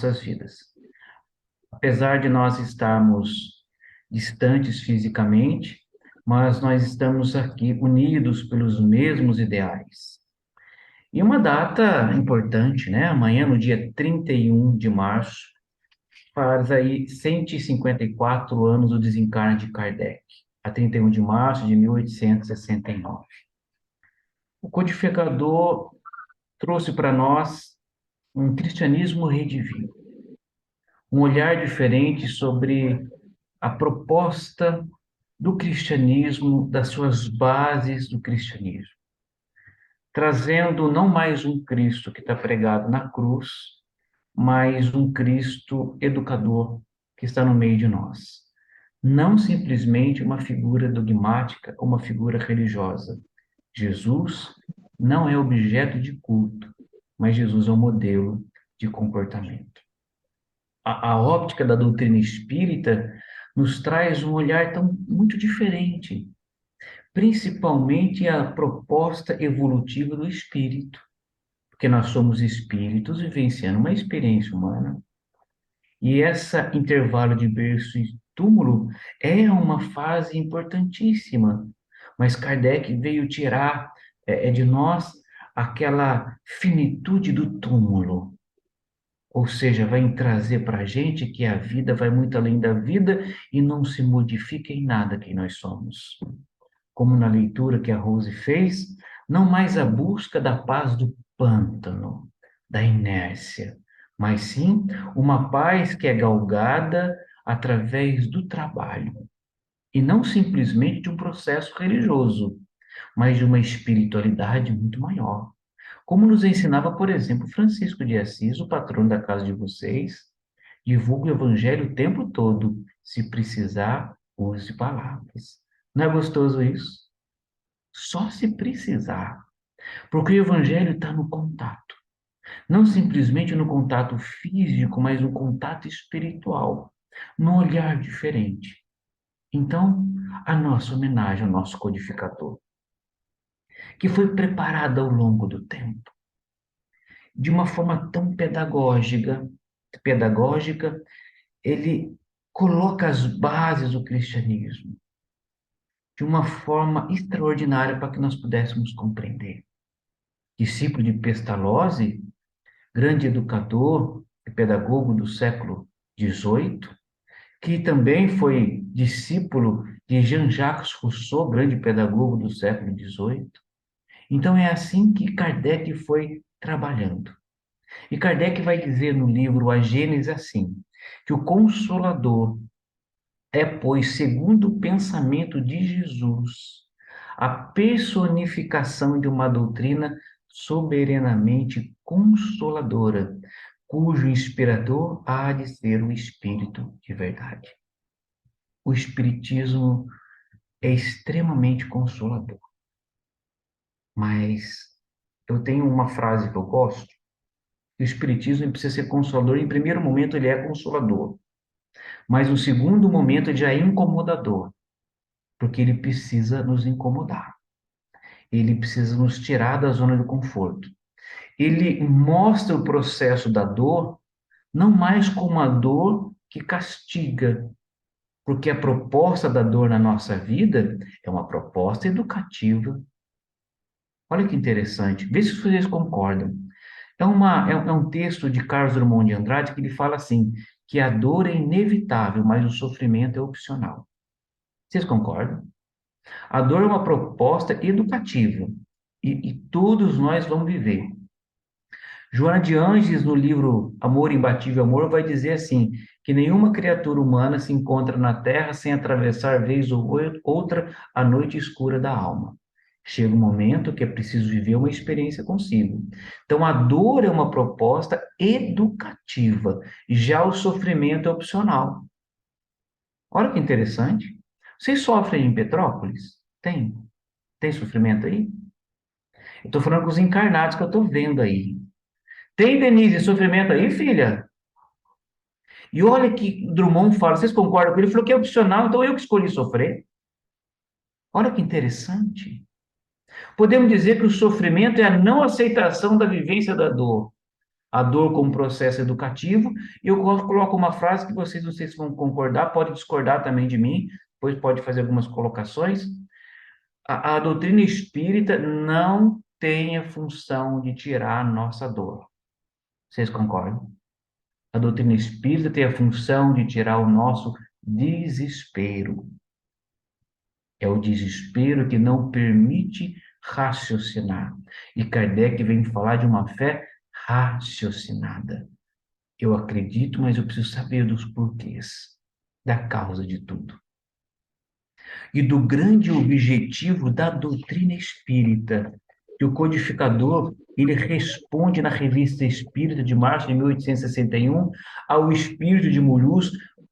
nossas vidas. Apesar de nós estarmos distantes fisicamente, mas nós estamos aqui unidos pelos mesmos ideais. E uma data importante, né? Amanhã, no dia 31 de março, faz aí 154 anos do desencarne de Kardec, a 31 de março de 1869. O codificador trouxe para nós um cristianismo redivivo, um olhar diferente sobre a proposta do cristianismo, das suas bases do cristianismo, trazendo não mais um Cristo que está pregado na cruz, mas um Cristo educador que está no meio de nós. Não simplesmente uma figura dogmática ou uma figura religiosa. Jesus não é objeto de culto, mas Jesus é um modelo de comportamento. A óptica da doutrina espírita nos traz um olhar tão muito diferente, principalmente a proposta evolutiva do espírito, porque nós somos espíritos vivenciando uma experiência humana. E esse intervalo de berço e túmulo é uma fase importantíssima, mas Kardec veio tirar de nós aquela finitude do túmulo, ou seja, vai trazer para a gente que a vida vai muito além da vida e não se modifica em nada quem nós somos. Como na leitura que a Rose fez, não mais a busca da paz do pântano, da inércia, mas sim uma paz que é galgada através do trabalho, e não simplesmente de um processo religioso, mas de uma espiritualidade muito maior. Como nos ensinava, por exemplo, Francisco de Assis, o patrono da casa de vocês, divulgue o evangelho o tempo todo. Se precisar, use palavras. Não é gostoso isso? Só se precisar. Porque o evangelho está no contato. Não simplesmente no contato físico, mas no contato espiritual. Num olhar diferente. Então, a nossa homenagem ao nosso codificador, que foi preparada ao longo do tempo, de uma forma tão pedagógica, ele coloca as bases do cristianismo de uma forma extraordinária para que nós pudéssemos compreender. Discípulo de Pestalozzi, grande educador e pedagogo do século XVIII, que também foi discípulo de Jean-Jacques Rousseau, grande pedagogo do século XVIII. Então é assim que Kardec foi trabalhando. E Kardec vai dizer no livro A Gênese assim, que o Consolador é, pois, segundo o pensamento de Jesus, a personificação de uma doutrina soberanamente consoladora, cujo inspirador há de ser o Espírito de verdade. O Espiritismo é extremamente consolador, mas eu tenho uma frase que eu gosto: o Espiritismo precisa ser consolador. Em primeiro momento, ele é consolador, mas no segundo momento, ele já é incomodador, porque ele precisa nos incomodar. Ele precisa nos tirar da zona de conforto. Ele mostra o processo da dor não mais como a dor que castiga, porque a proposta da dor na nossa vida é uma proposta educativa. Olha que interessante, vê se vocês concordam. É um texto de Carlos Drummond de Andrade que ele fala assim, que a dor é inevitável, mas o sofrimento é opcional. Vocês concordam? A dor é uma proposta educativa e todos nós vamos viver. Joana de Ângeles, no livro Amor, Imbatível Amor, vai dizer assim, que nenhuma criatura humana se encontra na Terra sem atravessar vez ou outra a noite escura da alma. Chega um momento que é preciso viver uma experiência consigo. Então, a dor é uma proposta educativa, já o sofrimento é opcional. Olha que interessante. Vocês sofrem em Petrópolis? Tem? Tem sofrimento aí? Eu estou falando com os encarnados que eu estou vendo aí. Tem, Denise, sofrimento aí, filha? E olha que Drummond fala, vocês concordam com ele? Ele falou que é opcional, então eu que escolhi sofrer. Olha que interessante. Podemos dizer que o sofrimento é a não aceitação da vivência da dor. A dor como processo educativo, e eu coloco uma frase que vocês não sei se vão concordar, pode discordar também de mim, depois pode fazer algumas colocações. A doutrina espírita não tem a função de tirar a nossa dor. Vocês concordam? A doutrina espírita tem a função de tirar o nosso desespero. É o desespero que não permite raciocinar. E Kardec vem falar de uma fé raciocinada. Eu acredito, mas eu preciso saber dos porquês, da causa de tudo. E do grande objetivo da doutrina espírita, que o codificador, ele responde na Revista Espírita de março de 1861 ao espírito de Molus,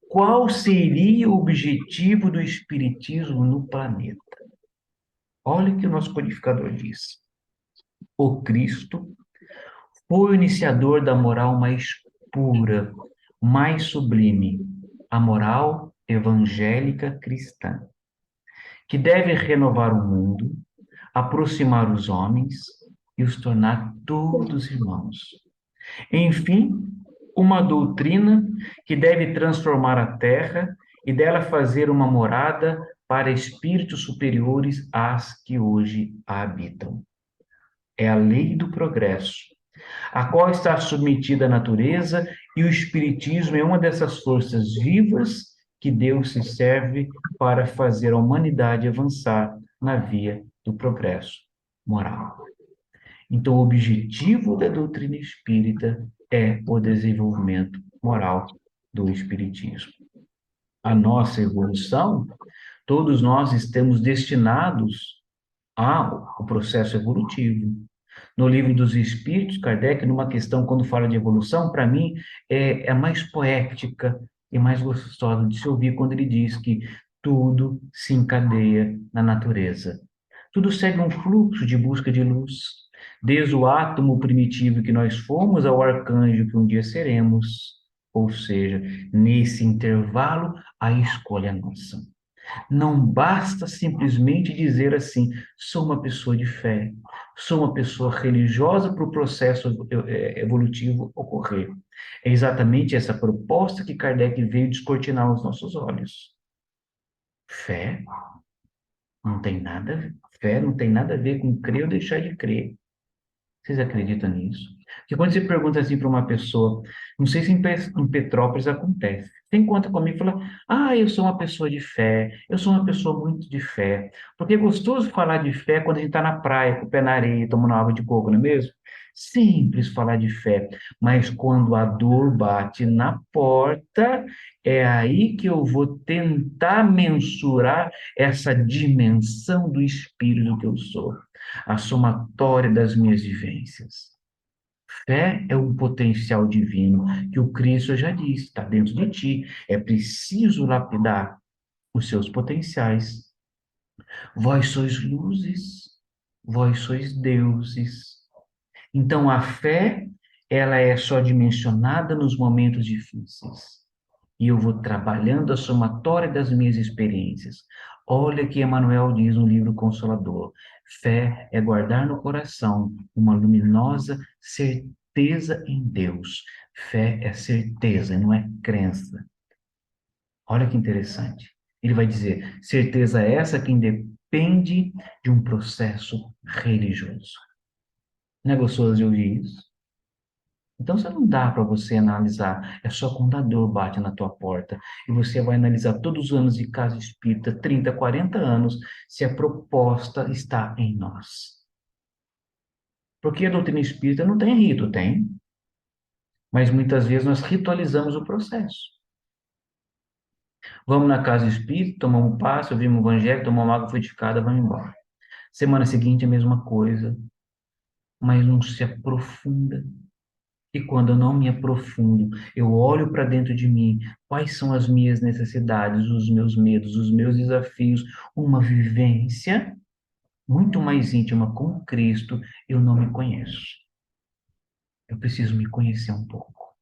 qual seria o objetivo do espiritismo no planeta. Olha o que o nosso codificador diz. O Cristo foi o iniciador da moral mais pura, mais sublime, a moral evangélica cristã, que deve renovar o mundo, aproximar os homens e os tornar todos irmãos. Enfim, uma doutrina que deve transformar a terra e dela fazer uma morada para espíritos superiores às que hoje a habitam. É a lei do progresso, a qual está submetida à natureza, e o espiritismo é uma dessas forças vivas que Deus se serve para fazer a humanidade avançar na via do progresso moral. Então, o objetivo da doutrina espírita é o desenvolvimento moral do espiritismo. A nossa evolução, todos nós estamos destinados ao processo evolutivo. No Livro dos Espíritos, Kardec, numa questão, quando fala de evolução, para mim, é mais poética e mais gostosa de se ouvir quando ele diz que tudo se encadeia na natureza. Tudo segue um fluxo de busca de luz, desde o átomo primitivo que nós fomos ao arcanjo que um dia seremos. Ou seja, nesse intervalo, a escolha é nossa. Não basta simplesmente dizer assim, sou uma pessoa de fé, sou uma pessoa religiosa para o processo evolutivo ocorrer. É exatamente essa proposta que Kardec veio descortinar aos nossos olhos. Fé não tem nada, fé não tem nada a ver com crer ou deixar de crer. Vocês acreditam nisso? Porque quando você pergunta assim para uma pessoa, não sei se em Petrópolis acontece, você encontra comigo e fala, eu sou uma pessoa de fé, eu sou uma pessoa muito de fé. Porque é gostoso falar de fé quando a gente está na praia, com o pé na areia, tomando água de coco, não é mesmo? Simples falar de fé, mas quando a dor bate na porta, é aí que eu vou tentar mensurar essa dimensão do espírito que eu sou, a somatória das minhas vivências. Fé é um potencial divino que o Cristo já disse, está dentro de ti. É preciso lapidar os seus potenciais. Vós sois luzes, vós sois deuses. Então a fé, ela é só dimensionada nos momentos difíceis. E eu vou trabalhando a somatória das minhas experiências. Olha que Emmanuel diz no livro Consolador: fé é guardar no coração uma luminosa certeza em Deus. Fé é certeza, não é crença. Olha que interessante. Ele vai dizer: certeza essa que independe de um processo religioso. Não é gostoso de ouvir isso? Então, você não dá para você analisar, é só quando a dor bate na tua porta. E você vai analisar todos os anos de casa espírita, 30, 40 anos, se a proposta está em nós. Porque a doutrina espírita não tem rito, tem. Mas muitas vezes nós ritualizamos o processo. Vamos na casa espírita, tomamos um passe, ouvimos o evangelho, tomamos água frutificada, vamos embora. Semana seguinte a mesma coisa, mas não se aprofunda. E quando eu não me aprofundo, eu olho para dentro de mim, quais são as minhas necessidades, os meus medos, os meus desafios, uma vivência muito mais íntima com Cristo, eu não me conheço. Eu preciso me conhecer um pouco.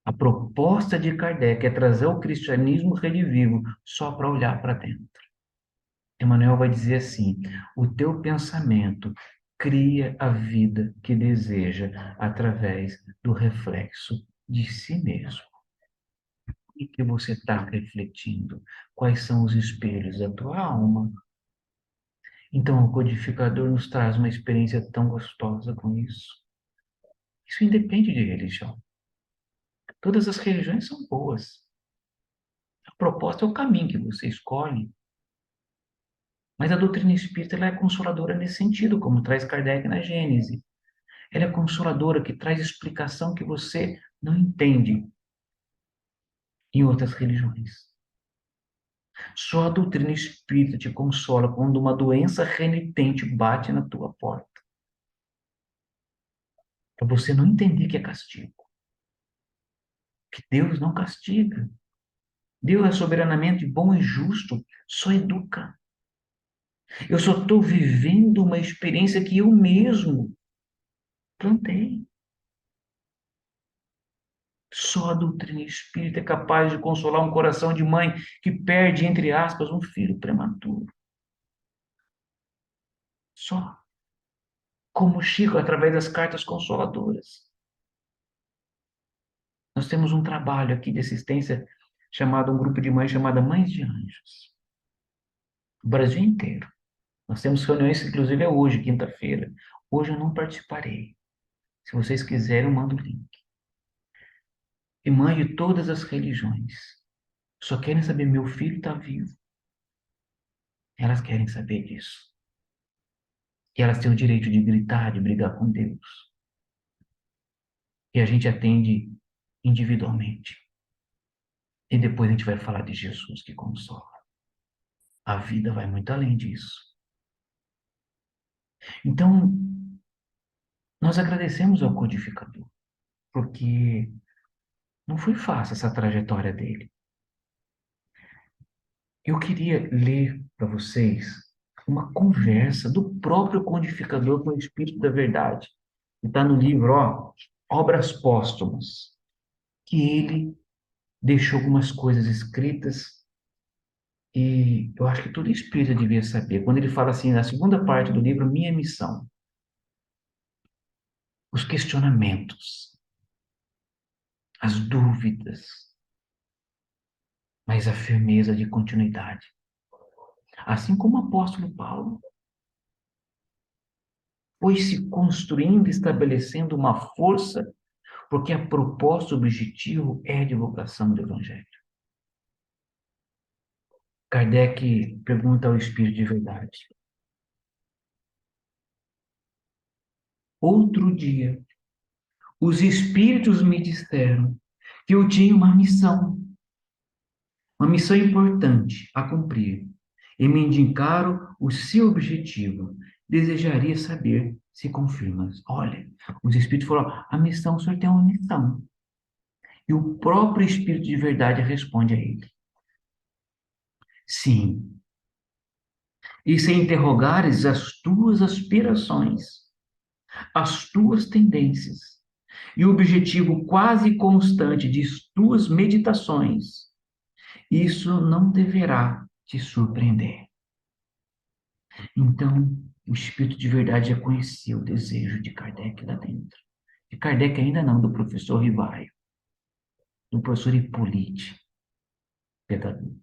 A proposta de Kardec é trazer o cristianismo redivivo só para olhar para dentro. Emmanuel vai dizer assim: o teu pensamento cria a vida que deseja através do reflexo de si mesmo. E que você está refletindo? Quais são os espelhos da tua alma? Então, o codificador nos traz uma experiência tão gostosa com isso. Isso independe de religião. Todas as religiões são boas. A proposta é o caminho que você escolhe. Mas a doutrina espírita ela é consoladora nesse sentido, como traz Kardec na Gênese. Ela é consoladora que traz explicação que você não entende em outras religiões. Só a doutrina espírita te consola quando uma doença renitente bate na tua porta. Para você não entender que é castigo. Que Deus não castiga. Deus é soberanamente bom e justo, só educa. Eu só estou vivendo uma experiência que eu mesmo plantei. Só a doutrina espírita é capaz de consolar um coração de mãe que perde, entre aspas, um filho prematuro. Só. Como Chico, através das cartas consoladoras. Nós temos um trabalho aqui de assistência chamado, um grupo de mães chamada Mães de Anjos. O Brasil inteiro. Nós temos reuniões, inclusive é hoje, quinta-feira. Hoje eu não participarei. Se vocês quiserem, eu mando o link. E mãe de todas as religiões. Só querem saber, meu filho está vivo. Elas querem saber disso. E elas têm o direito de gritar, de brigar com Deus. E a gente atende individualmente. E depois a gente vai falar de Jesus que consola. A vida vai muito além disso. Então, nós agradecemos ao codificador, porque não foi fácil essa trajetória dele. Eu queria ler para vocês uma conversa do próprio codificador com o Espírito da Verdade, que está no livro, ó, Obras Póstumas, que ele deixou algumas coisas escritas e eu acho que todo espírita devia saber. Quando ele fala assim, na segunda parte do livro, Minha Missão, os questionamentos, as dúvidas, mas a firmeza de continuidade. Assim como o apóstolo Paulo foi se construindo, estabelecendo uma força, porque a proposta, o objetivo é a divulgação do Evangelho. Kardec pergunta ao Espírito de Verdade. Outro dia, os Espíritos me disseram que eu tinha uma missão importante a cumprir, e me indicaram o seu objetivo. Desejaria saber se confirmas. Olha, os Espíritos falaram, a missão, o senhor tem uma missão. E o próprio Espírito de Verdade responde a ele. Sim. E se interrogares as tuas aspirações, as tuas tendências e o objetivo quase constante de tuas meditações, isso não deverá te surpreender. Então, o Espírito de Verdade já conhecia o desejo de Kardec lá dentro. De Kardec ainda não, do professor Rivaio, do professor Hippolyte, pedagogo.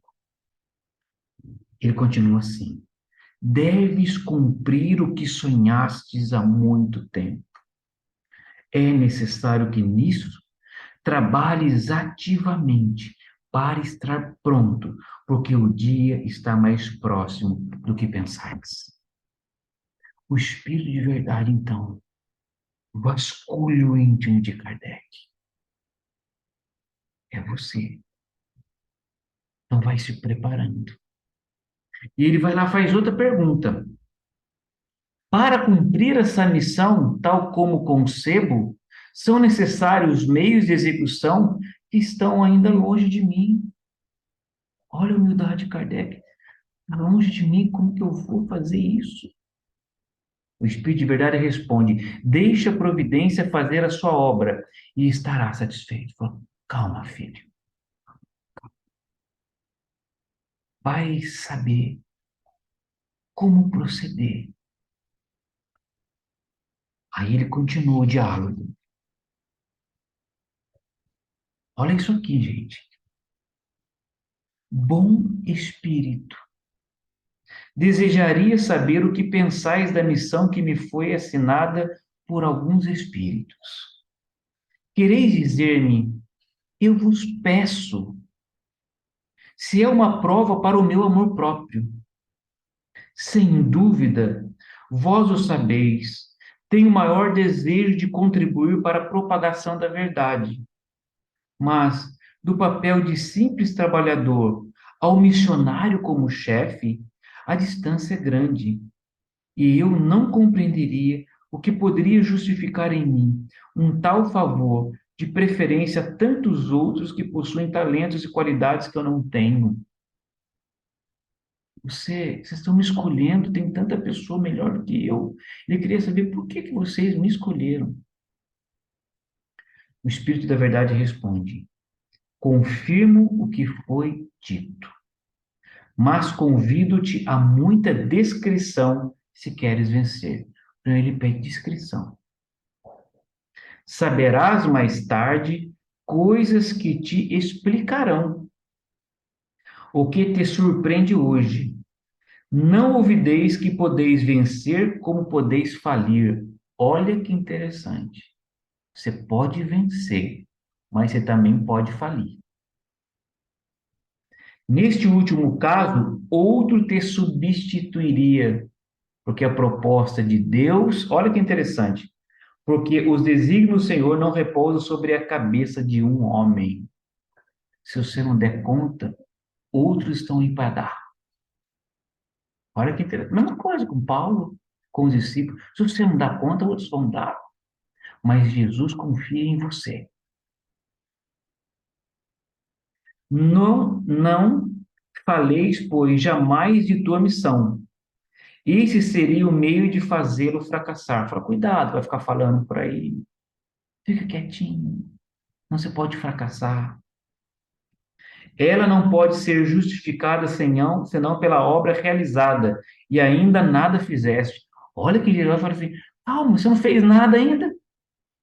Ele continua assim. Deves cumprir o que sonhastes há muito tempo. É necessário que nisso trabalhes ativamente para estar pronto, porque o dia está mais próximo do que pensais. O Espírito de Verdade, então, vasculha o íntimo de Kardec. É você. Então vai se preparando. E ele vai lá e faz outra pergunta. Para cumprir essa missão, tal como concebo, são necessários meios de execução que estão ainda longe de mim. Olha a humildade de Kardec. Está longe de mim, como que eu vou fazer isso? O Espírito de Verdade responde: deixa a providência fazer a sua obra e estará satisfeito. Fala, calma, filho. Vai saber como proceder. Aí ele continuou o diálogo. Olha isso aqui, gente. Bom espírito, desejaria saber o que pensais da missão que me foi assinada por alguns espíritos. Quereis dizer-me, eu vos peço, se é uma prova para o meu amor próprio. Sem dúvida, vós o sabeis, tenho o maior desejo de contribuir para a propagação da verdade, mas do papel de simples trabalhador ao missionário como chefe, a distância é grande, e eu não compreenderia o que poderia justificar em mim um tal favor, de preferência a tantos outros que possuem talentos e qualidades que eu não tenho. Vocês estão me escolhendo, tem tanta pessoa melhor do que eu. Ele queria saber por que vocês me escolheram. O Espírito da Verdade responde: confirmo o que foi dito, mas convido-te a muita descrição se queres vencer. Então ele pede descrição. Saberás mais tarde coisas que te explicarão o que te surpreende hoje. Não ouvideis que podeis vencer como podeis falir. Olha que interessante. Você pode vencer, mas você também pode falir. Neste último caso, outro te substituiria, porque a proposta de Deus, olha que interessante, porque os desígnios do Senhor não repousam sobre a cabeça de um homem. Se você não der conta, outros estão aí para dar. Olha que interessante. Mesma coisa com Paulo, com os discípulos. Se você não dá conta, outros vão dar. Mas Jesus confia em você. Não faleis, pois, jamais de tua missão. Esse seria o meio de fazê-lo fracassar. Fala, cuidado, vai ficar falando por aí. Fica quietinho. Não se pode fracassar. Ela não pode ser justificada senão pela obra realizada, e ainda nada fizeste. Olha que Jesus fala assim: calma, você não fez nada ainda? O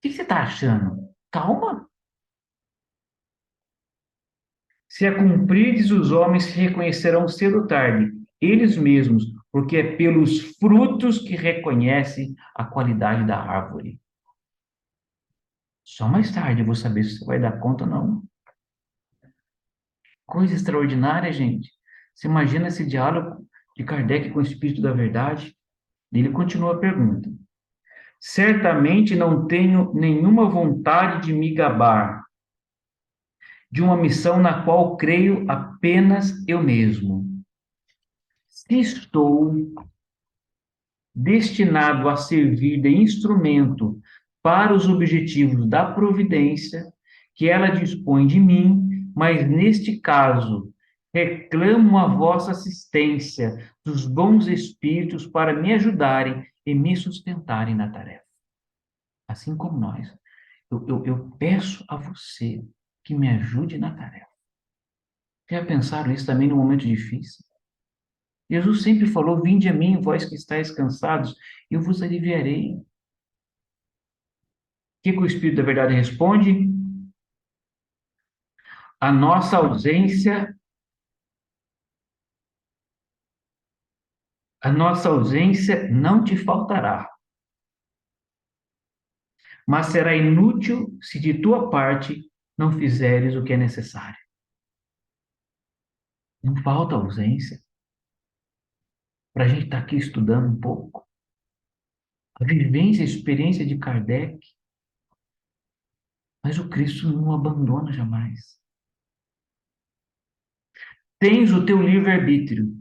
que você está achando? Calma. Se a cumprides, os homens se reconhecerão cedo ou tarde, eles mesmos, porque é pelos frutos que reconhecem a qualidade da árvore. Só mais tarde eu vou saber se você vai dar conta ou não. Coisa extraordinária, gente. Você imagina esse diálogo de Kardec com o Espírito da Verdade? Ele continua a pergunta. Certamente não tenho nenhuma vontade de me gabar de uma missão na qual creio apenas eu mesmo. Se estou destinado a servir de instrumento para os objetivos da providência que ela dispõe de mim, mas neste caso reclamo a vossa assistência dos bons espíritos para me ajudarem e me sustentarem na tarefa. Assim como nós, eu peço a você que me ajude na tarefa. Já pensaram isso também no momento difícil? Jesus sempre falou: vinde a mim, vós que estáis cansados, eu vos aliviarei. O que o Espírito da Verdade responde? A nossa ausência, a nossa ausência não te faltará, mas será inútil se de tua parte não fizeres o que é necessário. Não falta ausência para a gente estar aqui estudando um pouco. A vivência, a experiência de Kardec, mas o Cristo não abandona jamais. Tens o teu livre-arbítrio,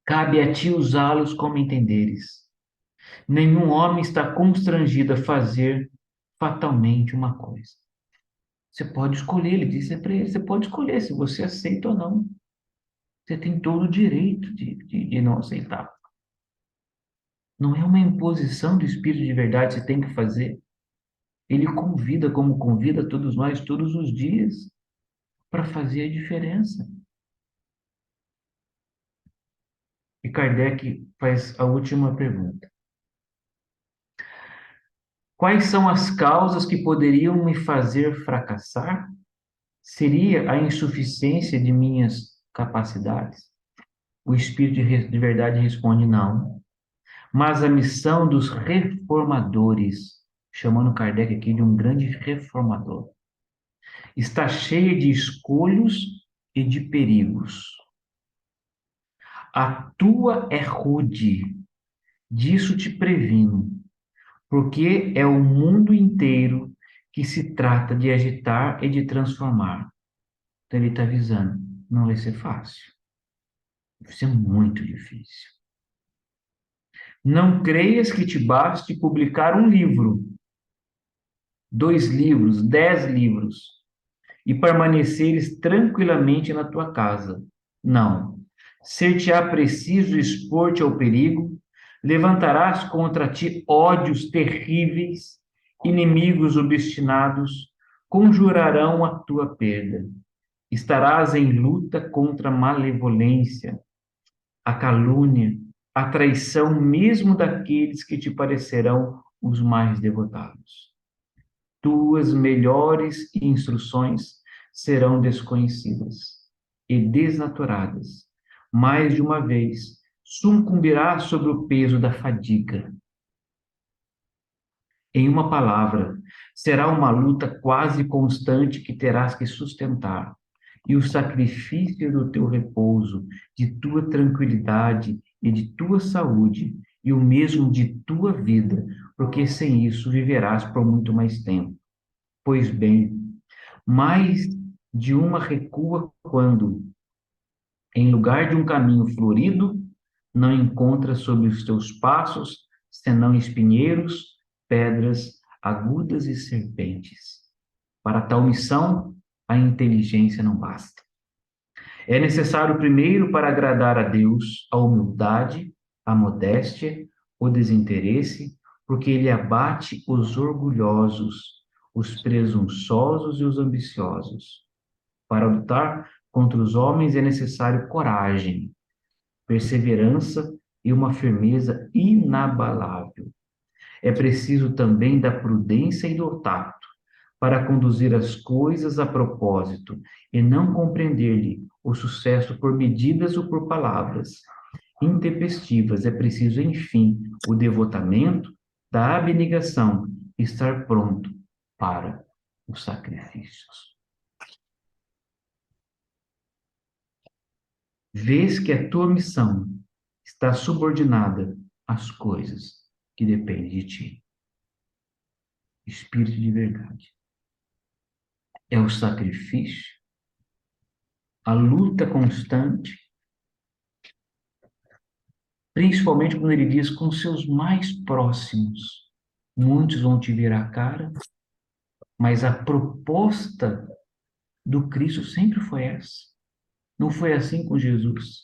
cabe a ti usá-los como entenderes. Nenhum homem está constrangido a fazer fatalmente uma coisa. Você pode escolher, ele disse para ele, você pode escolher se você aceita ou não. Você tem todo o direito de não aceitar. Não é uma imposição do Espírito de verdade que você tem que fazer. Ele convida, como convida todos nós todos os dias, para fazer a diferença. E Kardec faz a última pergunta. Quais são as causas que poderiam me fazer fracassar? Seria a insuficiência de minhas capacidades? O Espírito de verdade responde não. Mas a missão dos reformadores, chamando Kardec aqui de um grande reformador, está cheia de escolhos e de perigos. A tua é rude, disso te previno, porque é o mundo inteiro que se trata de agitar e de transformar. Então ele está avisando, não vai ser fácil, vai ser muito difícil. Não creias que te baste publicar um livro, 2 livros, 10 livros, e permaneceres tranquilamente na tua casa. Não. Ser-te-á preciso expor-te ao perigo, levantarás contra ti ódios terríveis, inimigos obstinados, conjurarão a tua perda. Estarás em luta contra a malevolência, a calúnia, a traição mesmo daqueles que te parecerão os mais devotados. Tuas melhores instruções serão desconhecidas e desnaturadas. Mais de uma vez, sucumbirás sob o peso da fadiga. Em uma palavra, será uma luta quase constante que terás que sustentar, e o sacrifício do teu repouso, de tua tranquilidade e de tua saúde, e o mesmo de tua vida, porque sem isso viverás por muito mais tempo. Pois bem, mais de uma recua quando, em lugar de um caminho florido, não encontra sob os teus passos senão espinheiros, pedras agudas e serpentes. Para tal missão, a inteligência não basta. É necessário primeiro, para agradar a Deus, a humildade, a modéstia, o desinteresse, porque ele abate os orgulhosos, os presunçosos e os ambiciosos. Para lutar contra os homens é necessário coragem, perseverança e uma firmeza inabalável. É preciso também da prudência e do tato para conduzir as coisas a propósito e não compreender-lhe o sucesso por medidas ou por palavras intempestivas. É preciso, enfim, o devotamento da abnegação, estar pronto para os sacrifícios. Vês que a tua missão está subordinada às coisas que dependem de ti. Espírito de verdade. É o sacrifício, a luta constante, principalmente quando ele diz com seus mais próximos. Muitos vão te virar a cara, mas a proposta do Cristo sempre foi essa. Não foi assim com Jesus.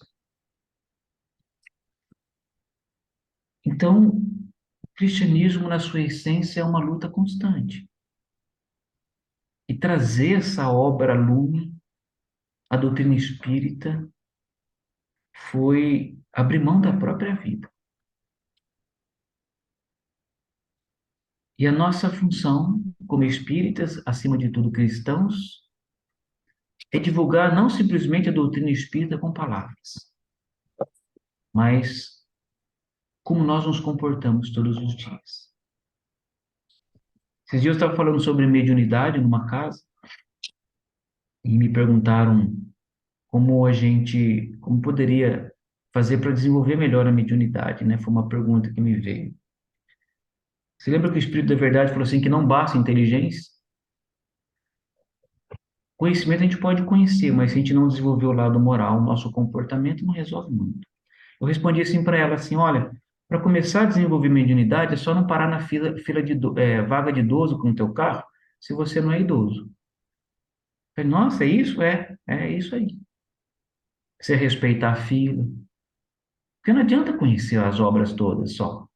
Então, o cristianismo, na sua essência, é uma luta constante. E trazer essa obra à lume, a doutrina espírita, foi abrir mão da própria vida. E a nossa função, como espíritas, acima de tudo cristãos, é divulgar não simplesmente a doutrina espírita com palavras, mas como nós nos comportamos todos os dias. Esses dias eu estava falando sobre mediunidade numa casa e me perguntaram como poderia fazer para desenvolver melhor a mediunidade, né? Foi uma pergunta que me veio. Você lembra que o Espírito da Verdade falou assim que não basta inteligência? Conhecimento a gente pode conhecer, mas se a gente não desenvolver o lado moral, o nosso comportamento não resolve muito. Eu respondi assim para ela assim, olha, para começar a desenvolver mediunidade é só não parar na fila de vaga de idoso com o teu carro, se você não é idoso. Eu falei, nossa, é isso? É isso aí. Você respeitar a fila. Porque não adianta conhecer as obras todas só.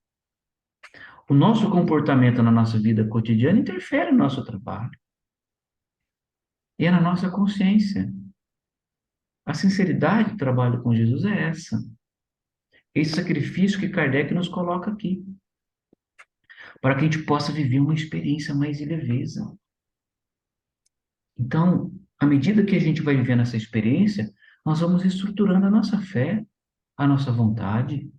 O nosso comportamento na nossa vida cotidiana interfere no nosso trabalho. E é na nossa consciência. A sinceridade do trabalho com Jesus é essa. Esse sacrifício que Kardec nos coloca aqui. para que a gente possa viver uma experiência mais de leveza. Então, à medida que a gente vai vivendo essa experiência, nós vamos estruturando a nossa fé, a nossa vontade.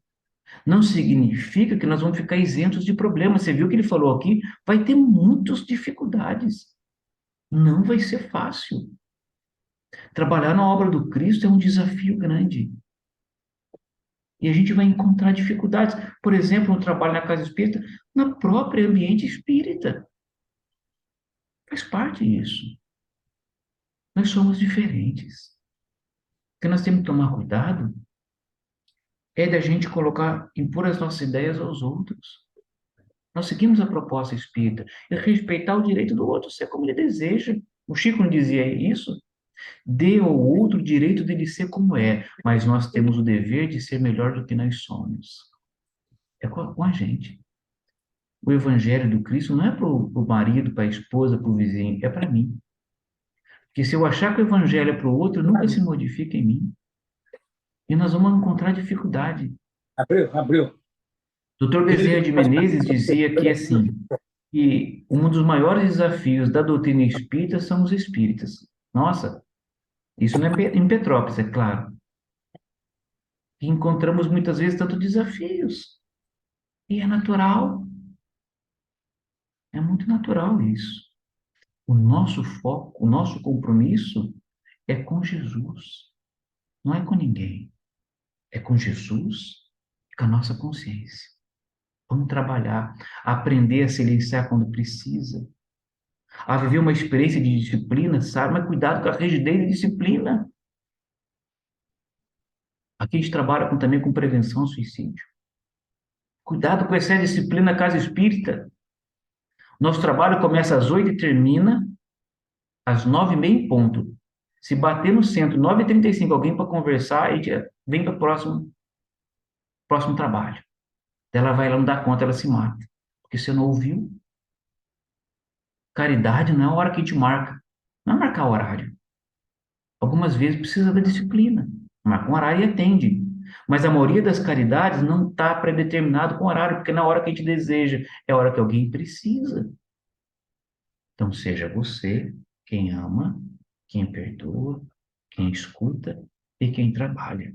Não significa que nós vamos ficar isentos de problemas. Você viu o que ele falou aqui? Vai ter muitas dificuldades. Não vai ser fácil. Trabalhar na obra do Cristo é um desafio grande. E a gente vai encontrar dificuldades. Por exemplo, no trabalho na casa espírita, na própria ambiente espírita. Faz parte disso. Nós somos diferentes. O que nós temos que tomar cuidado é da gente colocar, impor as nossas ideias aos outros. Nós seguimos a proposta espírita e respeitar o direito do outro ser como ele deseja. O Chico não dizia isso? Dê ao outro o direito dele ser como é, mas nós temos o dever de ser melhor do que nós somos. É com a gente. O evangelho do Cristo não é para o marido, para a esposa, para o vizinho, é para mim. Porque se eu achar que o evangelho é para o outro, nunca se modifica em mim. E nós vamos encontrar dificuldade. Abriu. Dr. Bezerra de Menezes dizia que, assim, que um dos maiores desafios da doutrina espírita são os espíritas. Nossa, isso não é em Petrópolis, é claro. E encontramos muitas vezes tantos desafios. E é natural, é muito natural isso. O nosso foco, o nosso compromisso é com Jesus, não é com ninguém. É com Jesus e com a nossa consciência. Vamos trabalhar, aprender a silenciar quando precisa, a viver uma experiência de disciplina, sabe? Mas cuidado com a rigidez da disciplina. Aqui a gente trabalha também com prevenção ao suicídio. Cuidado com essa disciplina casa espírita. Nosso trabalho começa às 8 e termina às 9h30 em ponto. Se bater no centro, 9h35, alguém para conversar, a gente vem para o próximo trabalho. Ela vai lá, não dá conta, ela se mata. Porque você não ouviu. Caridade não é a hora que a gente marca. Não é marcar horário. Algumas vezes precisa da disciplina. Marca um horário e atende. Mas a maioria das caridades não está predeterminado com horário, porque na hora que a gente deseja, é a hora que alguém precisa. Então, seja você quem ama, quem perdoa, quem escuta e quem trabalha.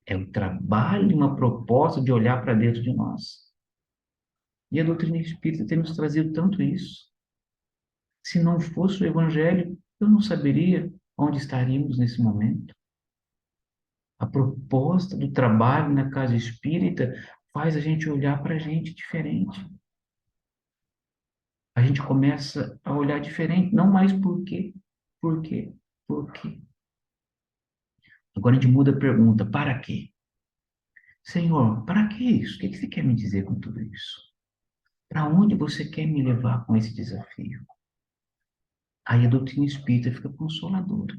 É o trabalho, uma proposta de olhar para dentro de nós. E a doutrina espírita tem nos trazido tanto isso. Se não fosse o Evangelho, eu não saberia onde estaríamos nesse momento. A proposta do trabalho na casa espírita faz a gente olhar para a gente diferente. A gente começa a olhar diferente, não mais por quê, por quê, por quê. Agora a gente muda a pergunta, para quê? Senhor, para que isso? O que você quer me dizer com tudo isso? Para onde você quer me levar com esse desafio? Aí a doutrina espírita fica consoladora.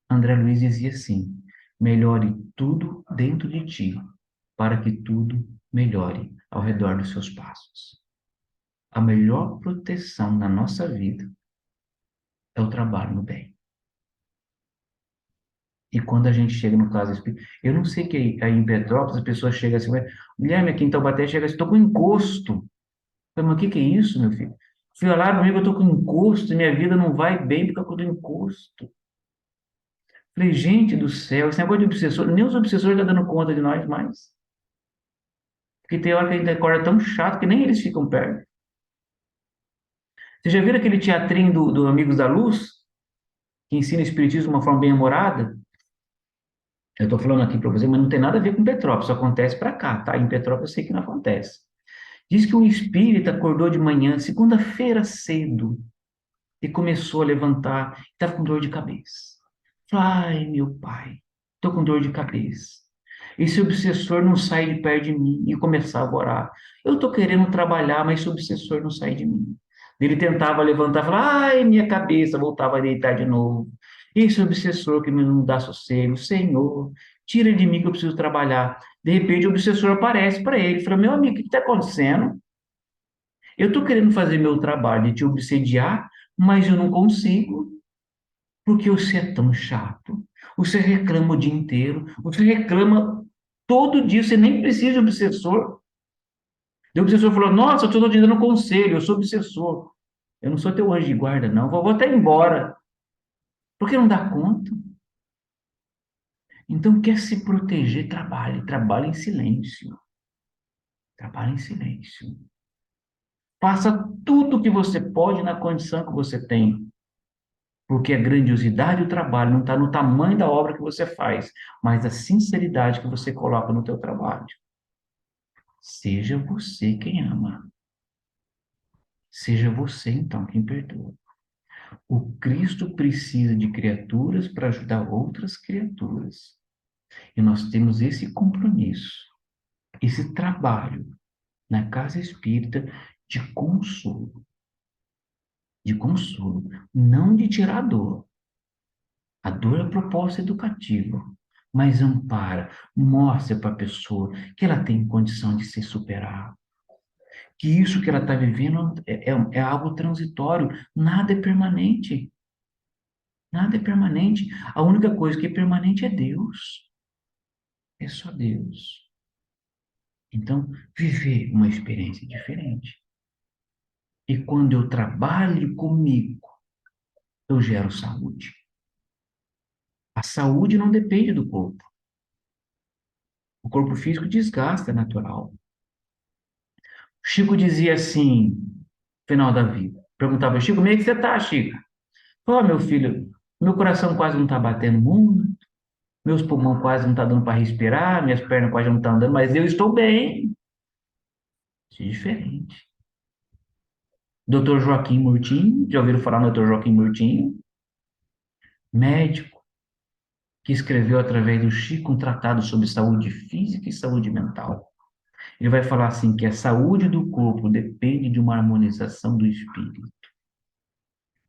André Luiz dizia assim: melhore tudo dentro de ti, para que tudo melhore ao redor dos seus passos. A melhor proteção na nossa vida é o trabalho no bem. E quando a gente chega no caso espírita, eu não sei que aí em Petrópolis as pessoas chegam assim, Guilherme, aqui em Taubaté chega assim, estou com encosto. Eu falei, mas o que é isso, meu filho? Fui lá comigo, eu estou com encosto, e minha vida não vai bem porque eu estou com encosto. Falei, gente do céu, esse negócio de obsessor, nem os obsessores estão dando conta de nós mais. Porque tem hora que a gente acorda tão chato que nem eles ficam perto. Você já viram aquele teatrinho do Amigos da Luz, que ensina espiritismo de uma forma bem humorada? Eu estou falando aqui para você, mas não tem nada a ver com Petrópolis, só acontece para cá, tá? Em Petrópolis eu sei que não acontece. Diz que um espírita acordou de manhã, segunda-feira cedo, e começou a levantar, estava com dor de cabeça. Ai, meu pai, estou com dor de cabeça. Esse obsessor não sai de perto de mim, e começava a orar. Eu estou querendo trabalhar, mas esse obsessor não sai de mim. Ele tentava levantar, falava, ai, minha cabeça, voltava a deitar de novo. Esse obsessor que me não dá sossego, Senhor, tira de mim que eu preciso trabalhar. De repente o obsessor aparece para ele, fala, meu amigo, o que está acontecendo? Eu estou querendo fazer meu trabalho de te obsediar, mas eu não consigo, porque você é tão chato. Você reclama o dia inteiro, você reclama todo dia, você nem precisa de obsessor. O obsessor falou, nossa, eu estou te dando conselho, eu sou obsessor. Eu não sou teu anjo de guarda, não. Vou até embora. Por que não dá conta? Então, quer se proteger, trabalhe. Trabalhe em silêncio. Trabalhe em silêncio. Faça tudo o que você pode na condição que você tem. Porque a grandiosidade do trabalho não está no tamanho da obra que você faz, mas a sinceridade que você coloca no teu trabalho. Seja você quem ama. Seja você, então, quem perdoa. O Cristo precisa de criaturas para ajudar outras criaturas. E nós temos esse compromisso, esse trabalho na casa espírita de consolo, não de tirar a dor. A dor é proposta educativa, mas ampara, mostra para a pessoa que ela tem condição de se superar, que isso que ela está vivendo é algo transitório, nada é permanente, nada é permanente. A única coisa que é permanente é Deus, é só Deus. Então, viver uma experiência diferente. E quando eu trabalho comigo, eu gero saúde. A saúde não depende do corpo. O corpo físico desgasta, é natural. Chico dizia assim, final da vida. Perguntava, Chico, como é que você está, Chico? Ó, meu filho, meu coração quase não está batendo muito, meus pulmões quase não estão dando para respirar, minhas pernas quase não estão andando, mas eu estou bem. Isso é diferente. Doutor Joaquim Murtinho, já ouviram falar no Doutor Joaquim Murtinho? Médico, que escreveu através do Chico um tratado sobre saúde física e saúde mental. Ele vai falar assim que a saúde do corpo depende de uma harmonização do espírito.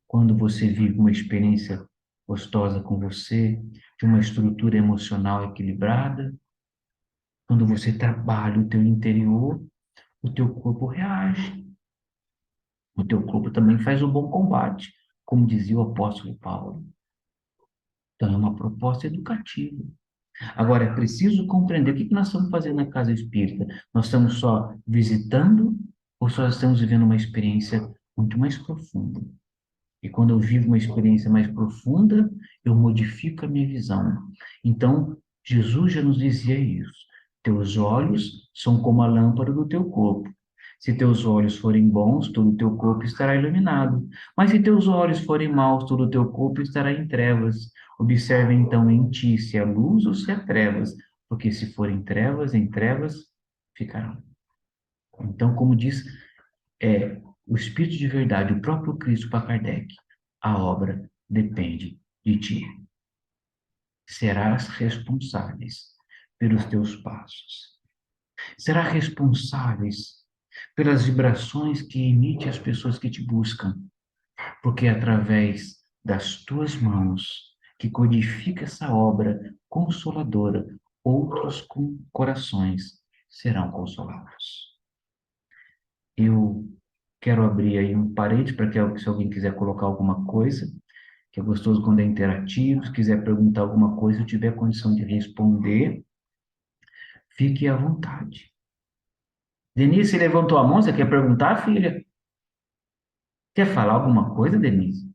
Quando você vive uma experiência gostosa com você, de uma estrutura emocional equilibrada, quando você trabalha o teu interior, o teu corpo reage. O teu corpo também faz o bom combate, como dizia o apóstolo Paulo. Então, é uma proposta educativa. Agora, é preciso compreender o que nós estamos fazendo na casa espírita. Nós estamos só visitando ou só estamos vivendo uma experiência muito mais profunda? E quando eu vivo uma experiência mais profunda, eu modifico a minha visão. Então, Jesus já nos dizia isso. Teus olhos são como a lâmpada do teu corpo. Se teus olhos forem bons, todo o teu corpo estará iluminado. Mas se teus olhos forem maus, todo o teu corpo estará em trevas. Observe então em ti se há luz ou se há trevas, porque se forem trevas, em trevas ficarão. Então, como diz o Espírito de verdade, o próprio Cristo para Kardec, a obra depende de ti. Serás responsáveis pelos teus passos. Serás responsáveis pelas vibrações que emite as pessoas que te buscam, porque é através das tuas mãos que codifica essa obra consoladora, outros com corações serão consolados. Eu quero abrir aí um parênteses para que se alguém quiser colocar alguma coisa, que é gostoso quando é interativo, se quiser perguntar alguma coisa, eu tiver condição de responder, fique à vontade. Denise, você levantou a mão, você quer perguntar, filha? Quer falar alguma coisa, Denise?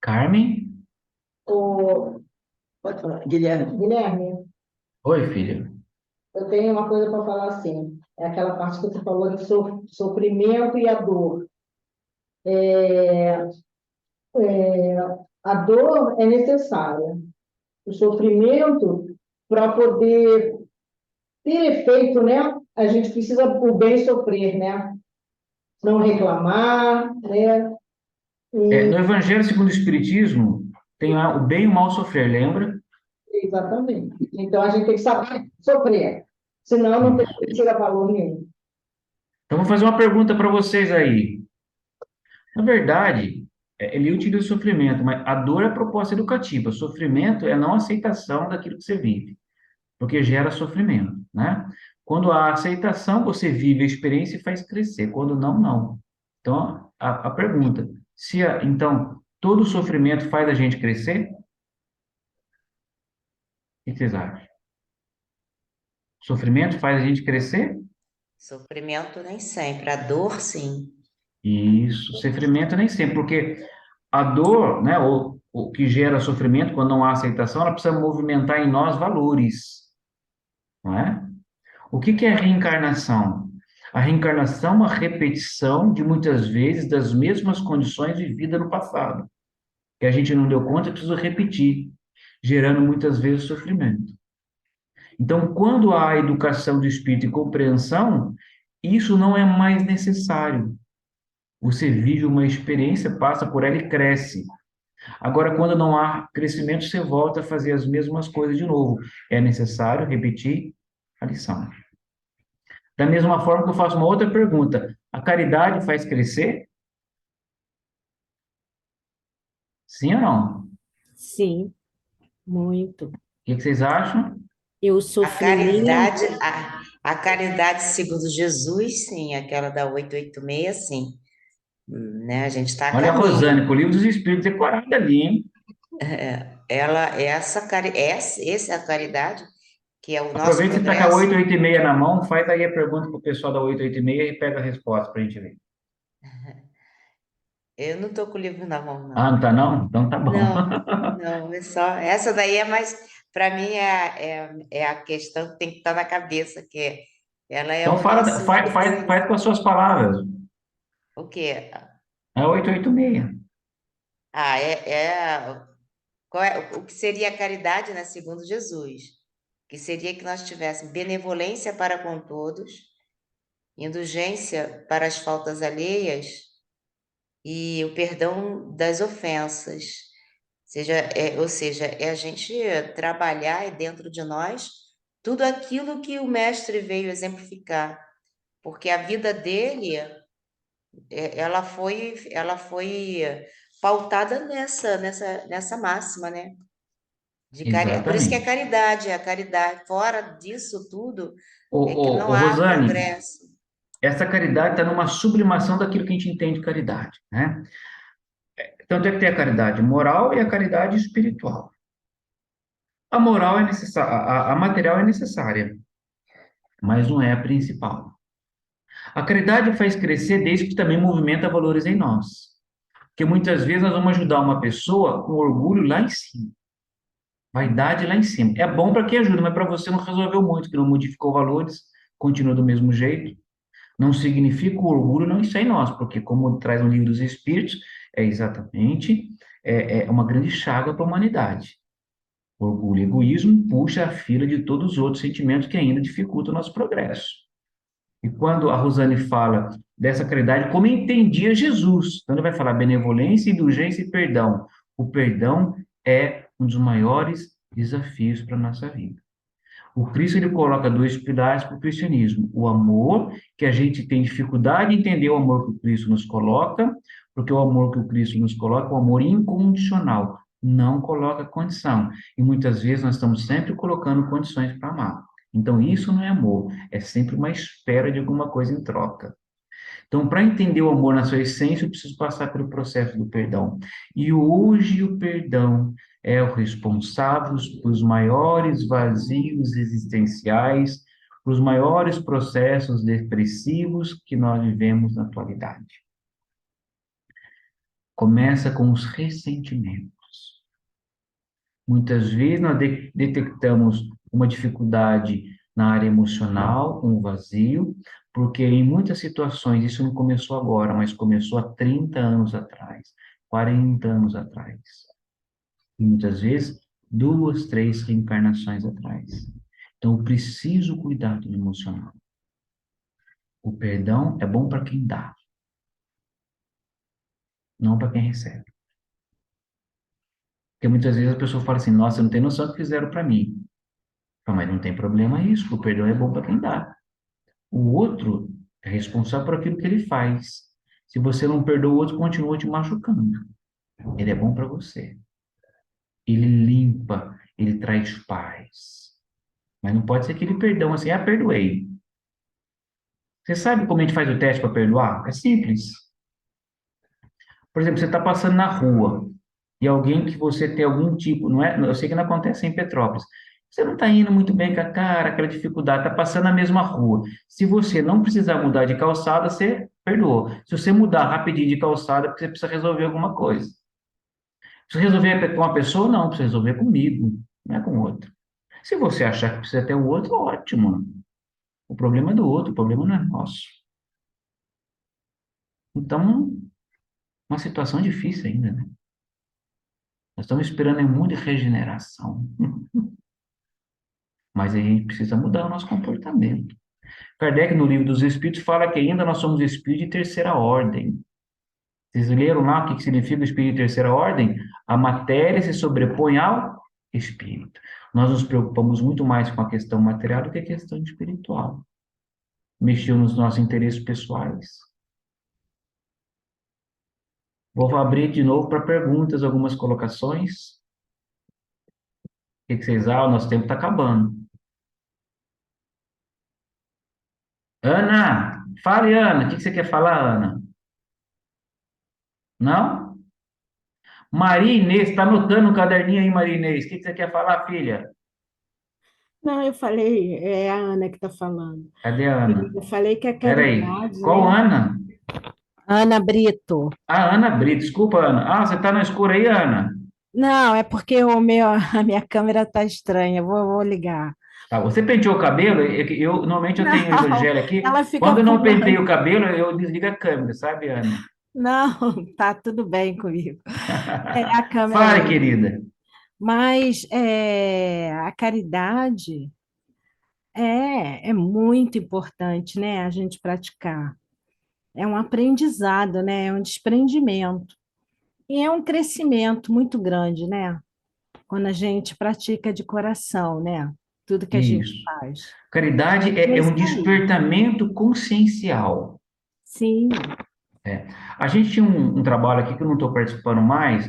Carmen? O, pode falar, Guilherme. Guilherme, Oi, filha. eu tenho uma coisa para falar assim. É aquela parte que você falou de sofrimento e a dor. A dor é necessária. O sofrimento, para poder ter efeito, né? A gente precisa, por bem, sofrer, né? Não reclamar, né? No Evangelho segundo o Espiritismo, tem o bem e o mal sofrer, lembra? Exatamente. Então, a gente tem que saber sofrer. Senão, não tem, Isso. tira valor nenhum. Então, vou fazer uma pergunta para vocês aí. Na verdade, ele utiliza o sofrimento, mas a dor é proposta educativa. Sofrimento é a não aceitação daquilo que você vive, porque gera sofrimento, né? Quando há aceitação, você vive a experiência e faz crescer. Quando não, não. Então, a pergunta, então, todo sofrimento faz a gente crescer? O que vocês acham? Sofrimento faz a gente crescer? Sofrimento nem sempre, a dor sim. Isso, sofrimento nem sempre, porque a dor, né, o que gera sofrimento quando não há aceitação, ela precisa movimentar em nós valores, não é? O que que é reencarnação? A reencarnação é uma repetição de muitas vezes das mesmas condições vividas no passado, que a gente não deu conta, precisa repetir, gerando muitas vezes sofrimento. Então, quando há educação do espírito e compreensão, isso não é mais necessário. Você vive uma experiência, passa por ela e cresce. Agora, quando não há crescimento, você volta a fazer as mesmas coisas de novo. É necessário repetir a lição. Da mesma forma que eu faço uma outra pergunta: a caridade faz crescer? Sim ou não? O Sim, muito. que que vocês acham? E o A caridade, sofrimento, a caridade segundo Jesus, sim, aquela da 886, sim. Né? A gente está a Olha a caminho. Rosane, com o livro dos Espíritos decorado ali, hein? Essa é a caridade, que é o nosso Aproveita que você está com a progresso. 886 na mão, faz aí a pergunta para o pessoal da 886 e pega a resposta para a gente ver. Eu não estou com o livro na mão, Ah, não. não tá não? Então tá bom. Não, não, é só. Essa daí é mais, para mim, é a questão que tem que estar na cabeça, ela é Então o nosso. faz com as suas palavras. O quê? É 886. Ah, o que seria a caridade, né, segundo Jesus? Que seria que nós tivéssemos benevolência para com todos, indulgência para as faltas alheias e o perdão das ofensas. Ou seja, é a gente trabalhar dentro de nós tudo aquilo que o mestre veio exemplificar, porque a vida dele, ela foi pautada nessa máxima, né? Por isso que é Exatamente. caridade, a caridade. Fora disso tudo, é que não Ô, há Rosane, progresso. essa caridade está numa sublimação daquilo que a gente entende de caridade, né? Tanto é que tem a caridade moral e a caridade espiritual. A moral é necessária, a material é necessária, mas não é a principal. A caridade faz crescer desde que também movimenta valores em nós. Porque muitas vezes nós vamos ajudar uma pessoa com orgulho lá em cima, vaidade lá em cima. É bom para quem ajuda, mas para você não resolveu muito, que não modificou valores, continua do mesmo jeito. Não significa o orgulho não está em nós, porque como traz no livro dos Espíritos, é exatamente uma grande chaga para a humanidade. Orgulho e egoísmo puxa a fila de todos os outros sentimentos que ainda dificultam o nosso progresso. E quando a Rosane fala dessa caridade, como entendia Jesus, então ele vai falar benevolência, indulgência e perdão. O perdão é um dos maiores desafios para a nossa vida. O Cristo ele coloca dois pilares para o cristianismo: o amor, que a gente tem dificuldade de entender o amor que o Cristo nos coloca, porque o amor que o Cristo nos coloca é o amor incondicional, não coloca condição. E muitas vezes nós estamos sempre colocando condições para amar. Então isso não é amor, é sempre uma espera de alguma coisa em troca. Então, para entender o amor na sua essência, eu preciso passar pelo processo do perdão. E hoje o perdão é o responsável pelos maiores vazios existenciais, pelos maiores processos depressivos que nós vivemos na atualidade. Começa com os ressentimentos. Muitas vezes nós detectamos uma dificuldade na área emocional, um vazio, porque em muitas situações, isso não começou agora, mas começou há 30 anos atrás, 40 anos atrás. E muitas vezes, 2, 3 reencarnações atrás. Então, eu preciso cuidar do emocional. O perdão é bom para quem dá, não para quem recebe. Porque muitas vezes a pessoa fala assim: nossa, não tem noção do que fizeram para mim. Mas não tem problema isso, o perdão é bom para quem dá. O outro é responsável por aquilo que ele faz. Se você não perdoa o outro, continua te machucando. Ele é bom para você. Ele limpa, ele traz paz. Mas não pode ser aquele perdão assim: perdoei. Você sabe como a gente faz o teste para perdoar? É simples. Por exemplo, você está passando na rua e alguém que você tem algum tipo, não é? Eu sei que não acontece em Petrópolis. Você não está indo muito bem com a cara, aquela dificuldade, está passando a mesma rua. Se você não precisar mudar de calçada, você perdoa. Se você mudar rapidinho de calçada, é porque você precisa resolver alguma coisa. Precisa resolver com uma pessoa? Não, precisa resolver comigo, não é com outra. Se você achar que precisa ter o outro, ótimo. O problema é do outro, o problema não é nosso. Então, uma situação difícil ainda, né? Nós estamos esperando em muita regeneração, mas a gente precisa mudar o nosso comportamento. Kardec, no Livro dos Espíritos, fala que ainda nós somos espíritos de terceira ordem. Vocês leram lá o que significa o espírito de terceira ordem? A matéria se sobrepõe ao espírito. Nós nos preocupamos muito mais com a questão material do que a questão espiritual. Mexeu nos nossos interesses pessoais. Vou abrir de novo para perguntas, algumas colocações. O que vocês acham? O nosso tempo está acabando. Ana, fale, Ana. O que você quer falar, Ana? Não? Maria Inês, está anotando o caderninho aí, Maria Inês. O que você quer falar, filha? Não, eu falei, é a Ana que está falando. Cadê a Ana? Eu falei que a Peraí. caridade, Qual né? Ana? Ana Brito. Ah, Ana Brito. Desculpa, Ana. Ah, você está no escuro aí, Ana? Não, é porque a minha câmera está estranha. Vou ligar. Tá, você penteou o cabelo? Normalmente eu tenho o Não, Evangelho aqui. ela fica Quando eu não penteio pulando. o cabelo, eu desligo a câmera, sabe, Ana? Não, tá tudo bem comigo. É a câmera Fale, mesmo. querida. Mas a caridade é muito importante, né? A gente praticar. É um aprendizado, né? É um desprendimento. E é um crescimento muito grande, né? Quando a gente pratica de coração, né? Tudo que a gente Isso. faz. Caridade É é isso um aí. despertamento consciencial. Sim, A gente tinha um trabalho aqui que eu não estou participando mais,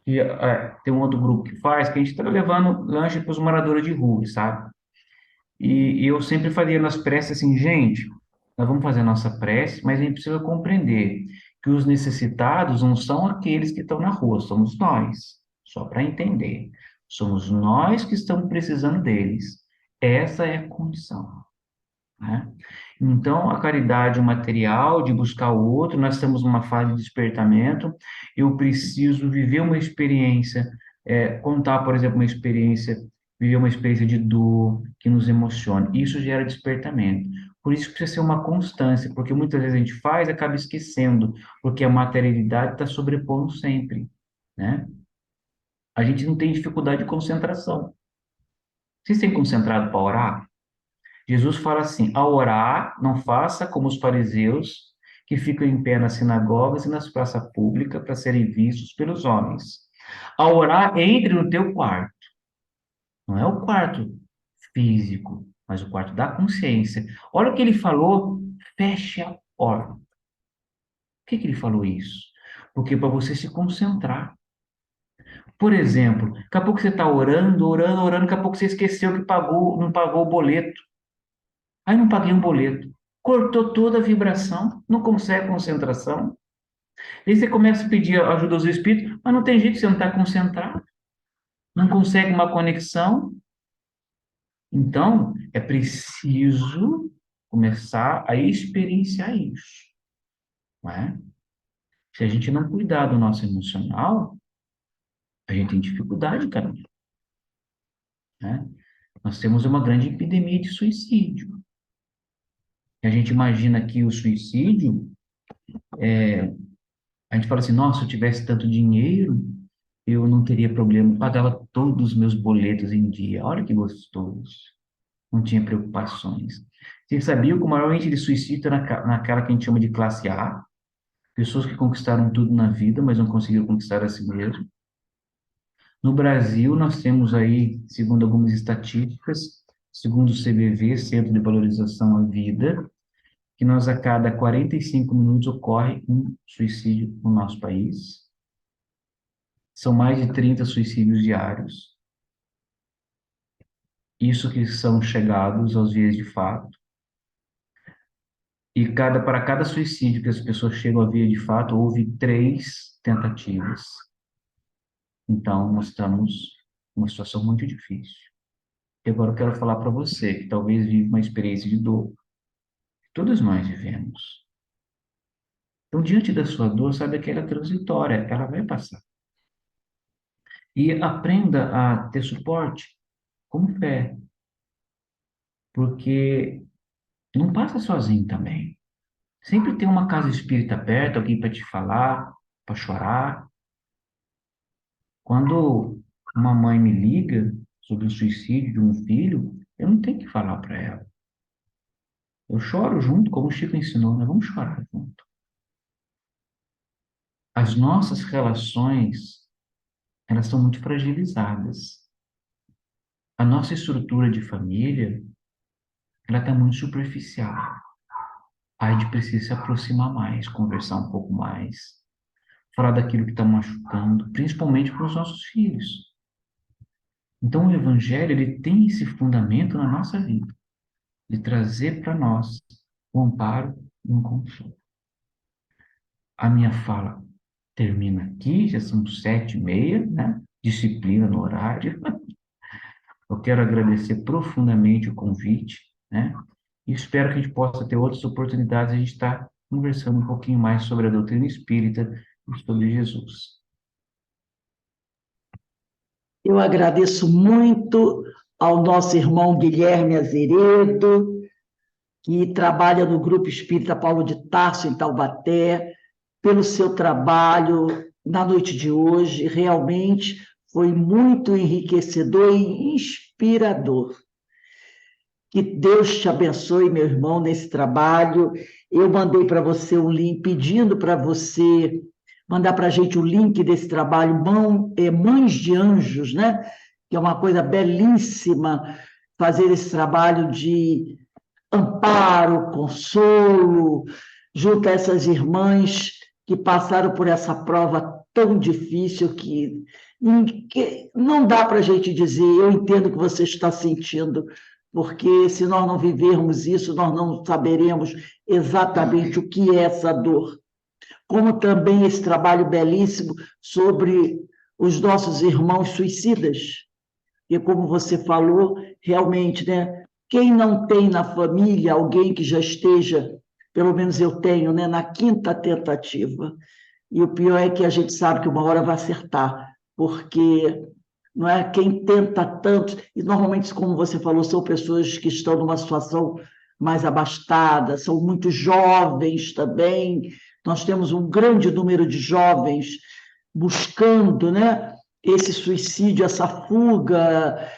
que tem um outro grupo que faz, que a gente está levando lanche para os moradores de rua, sabe? E eu sempre fazia nas preces assim, gente, nós vamos fazer a nossa prece, mas a gente precisa compreender que os necessitados não são aqueles que estão na rua, somos nós. Só para entender. Somos nós que estamos precisando deles. Essa é a condição, né? Então, a caridade material, de buscar o outro, nós estamos numa fase de despertamento, eu preciso viver uma experiência, contar, por exemplo, uma experiência, viver uma experiência de dor que nos emocione. Isso gera despertamento. Por isso precisa ser uma constância, porque muitas vezes a gente faz e acaba esquecendo, porque a materialidade está sobrepondo sempre, né? A gente não tem dificuldade de concentração. Vocês têm concentrado para orar? Jesus fala assim: ao orar, não faça como os fariseus, que ficam em pé nas sinagogas e nas praças públicas para serem vistos pelos homens. Ao orar, entre no teu quarto. Não é o quarto físico, mas o quarto da consciência. Olha o que ele falou: feche a porta. Por que ele falou isso? Porque para você se concentrar. Por exemplo, daqui a pouco você está orando, orando, orando, daqui a pouco você esqueceu que pagou, não pagou o boleto. Aí não paguei um boleto. Cortou toda a vibração, não consegue concentração. Aí você começa a pedir ajuda aos espíritos, mas não tem jeito, você não está concentrado, não consegue uma conexão. Então, é preciso começar a experienciar isso, não é? Se a gente não cuidar do nosso emocional, a gente tem dificuldade, cara, né? Nós temos uma grande epidemia de suicídio. A gente imagina que o suicídio, a gente fala assim, nossa, se eu tivesse tanto dinheiro, eu não teria problema, eu pagava todos os meus boletos em dia. Olha que gostoso. Não tinha preocupações. Você sabia que o maior índice de suicídio é naquela que a gente chama de classe A? Pessoas que conquistaram tudo na vida, mas não conseguiram conquistar a si mesmo. No Brasil, nós temos aí, segundo algumas estatísticas, segundo o CVV, Centro de Valorização à Vida, que nós a cada 45 minutos ocorre um suicídio no nosso país. São mais de 30 suicídios diários. Isso que são chegados aos vias de fato. E para cada suicídio que as pessoas chegam à via de fato, houve 3 tentativas. Então, nós estamos numa situação muito difícil. E agora eu quero falar para você, que talvez vive uma experiência de dor. Todos nós vivemos. Então, diante da sua dor, saiba que ela é transitória, ela vai passar. E aprenda a ter suporte com fé, porque não passa sozinho também. Sempre tem uma casa espírita perto, alguém para te falar, para chorar. Quando uma mãe me liga sobre o suicídio de um filho, eu não tenho que falar para ela. Eu choro junto, como o Chico ensinou, nós vamos chorar junto. As nossas relações, elas são muito fragilizadas. A nossa estrutura de família, ela está muito superficial. A gente precisa se aproximar mais, conversar um pouco mais, falar daquilo que está machucando, principalmente para os nossos filhos. Então, o Evangelho, ele tem esse fundamento na nossa vida, de trazer para nós o amparo e um consolo. A minha fala termina aqui, já são 7h30, né? Disciplina no horário. Eu quero agradecer profundamente o convite, né? E espero que a gente possa ter outras oportunidades de a gente estar conversando um pouquinho mais sobre a doutrina espírita e sobre Jesus. Eu agradeço muito ao nosso irmão Guilherme Azeredo, que trabalha no Grupo Espírita Paulo de Tarso, em Taubaté, pelo seu trabalho na noite de hoje. Realmente foi muito enriquecedor e inspirador. Que Deus te abençoe, meu irmão, nesse trabalho. Eu mandei para você um link pedindo para você mandar para a gente o link desse trabalho, Mães de Anjos, né? Que é uma coisa belíssima fazer esse trabalho de amparo, consolo, junto a essas irmãs que passaram por essa prova tão difícil que não dá para a gente dizer, eu entendo o que você está sentindo, porque se nós não vivermos isso, nós não saberemos exatamente o que é essa dor. Como também esse trabalho belíssimo sobre os nossos irmãos suicidas, e como você falou, realmente, né? Quem não tem na família alguém que já esteja, pelo menos eu tenho, né, na quinta tentativa, e o pior é que a gente sabe que uma hora vai acertar, porque não é quem tenta tanto, e normalmente, como você falou, são pessoas que estão numa situação mais abastada, são muito jovens também, nós temos um grande número de jovens buscando, né, esse suicídio, essa fuga,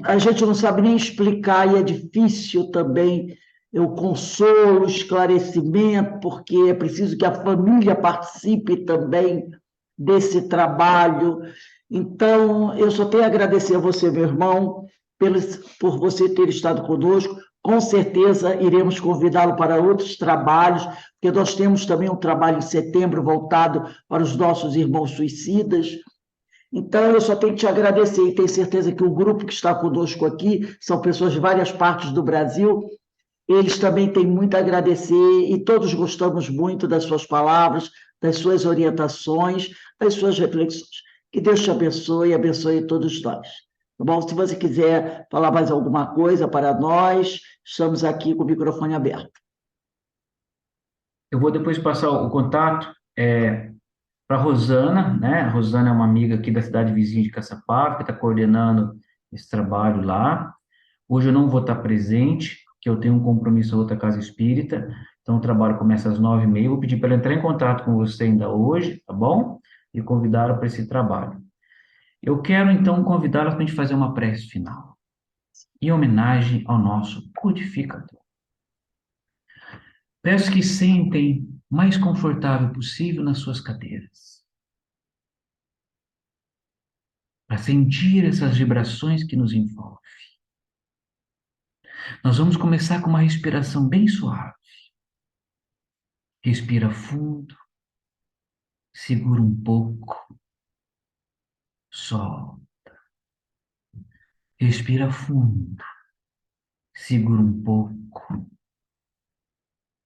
a gente não sabe nem explicar, e é difícil também o consolo, o esclarecimento, porque é preciso que a família participe também desse trabalho. Então, eu só tenho a agradecer a você, meu irmão, por você ter estado conosco. Com certeza iremos convidá-lo para outros trabalhos, porque nós temos também um trabalho em setembro voltado para os nossos irmãos suicidas. Então, eu só tenho que te agradecer e tenho certeza que o grupo que está conosco aqui são pessoas de várias partes do Brasil. Eles também têm muito a agradecer e todos gostamos muito das suas palavras, das suas orientações, das suas reflexões. Que Deus te abençoe e abençoe todos nós. Tá bom? Se você quiser falar mais alguma coisa para nós, estamos aqui com o microfone aberto. Eu vou depois passar o contato para a Rosana, né? A Rosana é uma amiga aqui da cidade vizinha de Caçapava, que está coordenando esse trabalho lá. Hoje eu não vou estar presente, que eu tenho um compromisso em outra casa espírita, então o trabalho começa às 9h30. Vou pedir para ela entrar em contato com você ainda hoje, tá bom? E convidá-la para esse trabalho. Eu quero, então, convidá-la para a gente fazer uma prece final, em homenagem ao nosso codificador. Peço que sentem mais confortável possível nas suas cadeiras, para sentir essas vibrações que nos envolvem. Nós vamos começar com uma respiração bem suave. Respira fundo, segura um pouco, solta. Respira fundo, segura um pouco,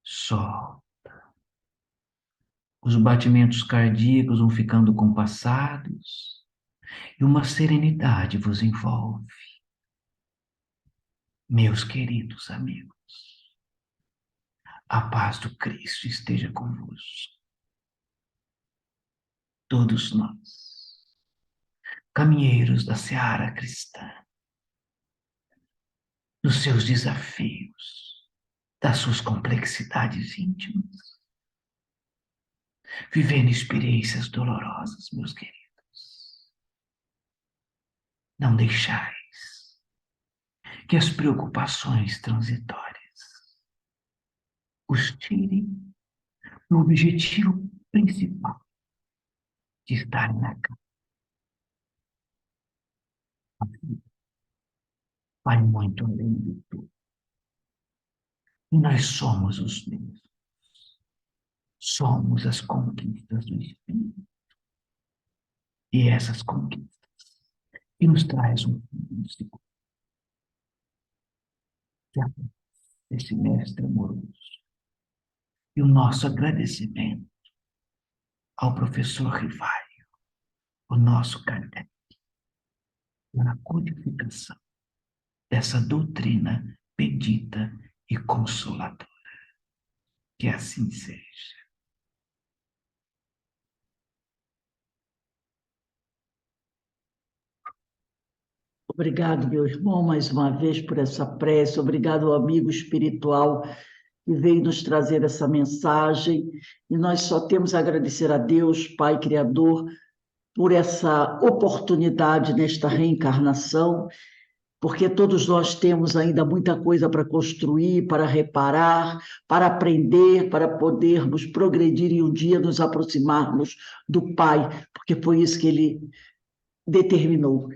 solta. Os batimentos cardíacos vão ficando compassados e uma serenidade vos envolve. Meus queridos amigos, a paz do Cristo esteja convosco. Todos nós, caminheiros da seara cristã, dos seus desafios, das suas complexidades íntimas, vivendo experiências dolorosas, meus queridos. Não deixais que as preocupações transitórias os tirem do objetivo principal de estarem na casa. A vida vai muito além de tudo. E nós somos os mesmos. Somos as conquistas do Espírito. E essas conquistas que nos traz um fim seguro. Esse mestre amoroso. E o nosso agradecimento ao professor Rivaio, o nosso Kardec, pela codificação dessa doutrina bendita e consoladora. Que assim seja. Obrigado, meu irmão, mais uma vez por essa prece. Obrigado ao amigo espiritual que veio nos trazer essa mensagem. E nós só temos a agradecer a Deus, Pai Criador, por essa oportunidade nesta reencarnação, porque todos nós temos ainda muita coisa para construir, para reparar, para aprender, para podermos progredir e um dia nos aproximarmos do Pai, porque foi isso que Ele determinou,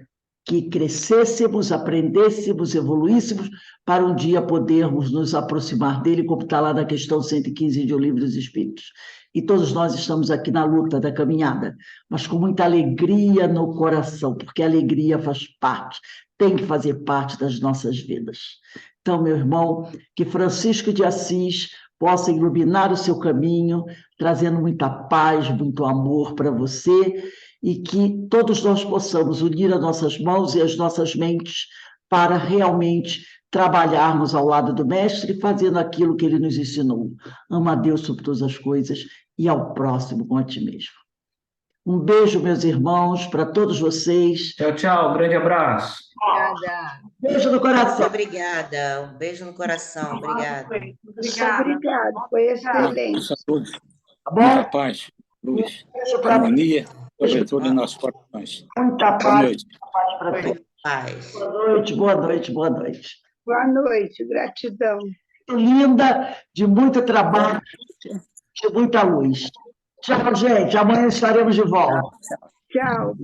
que crescêssemos, aprendêssemos, evoluíssemos, para um dia podermos nos aproximar dele, como está lá na questão 115 de O Livro dos Espíritos. E todos nós estamos aqui na luta da caminhada, mas com muita alegria no coração, porque a alegria faz parte, tem que fazer parte das nossas vidas. Então, meu irmão, que Francisco de Assis possa iluminar o seu caminho, trazendo muita paz, muito amor para você, e que todos nós possamos unir as nossas mãos e as nossas mentes para realmente trabalharmos ao lado do Mestre, fazendo aquilo que ele nos ensinou. Ama a Deus sobre todas as coisas e ao próximo com a ti mesmo. Um beijo, meus irmãos, para todos vocês. Tchau, tchau. Grande abraço. Obrigada. Beijo no coração. Obrigada. Um beijo no coração. Obrigada. Obrigada. Foi excelente. A todos. Tá bom? Muita paz, luz, Beijo para harmonia, sobretudo em nossos corações. muita Boa paz, noite. paz para todos. Paz. Boa noite, boa noite, boa noite. Boa noite, gratidão. Linda, de muito trabalho, de muita luz. Tchau, gente. Amanhã estaremos de volta. Tchau.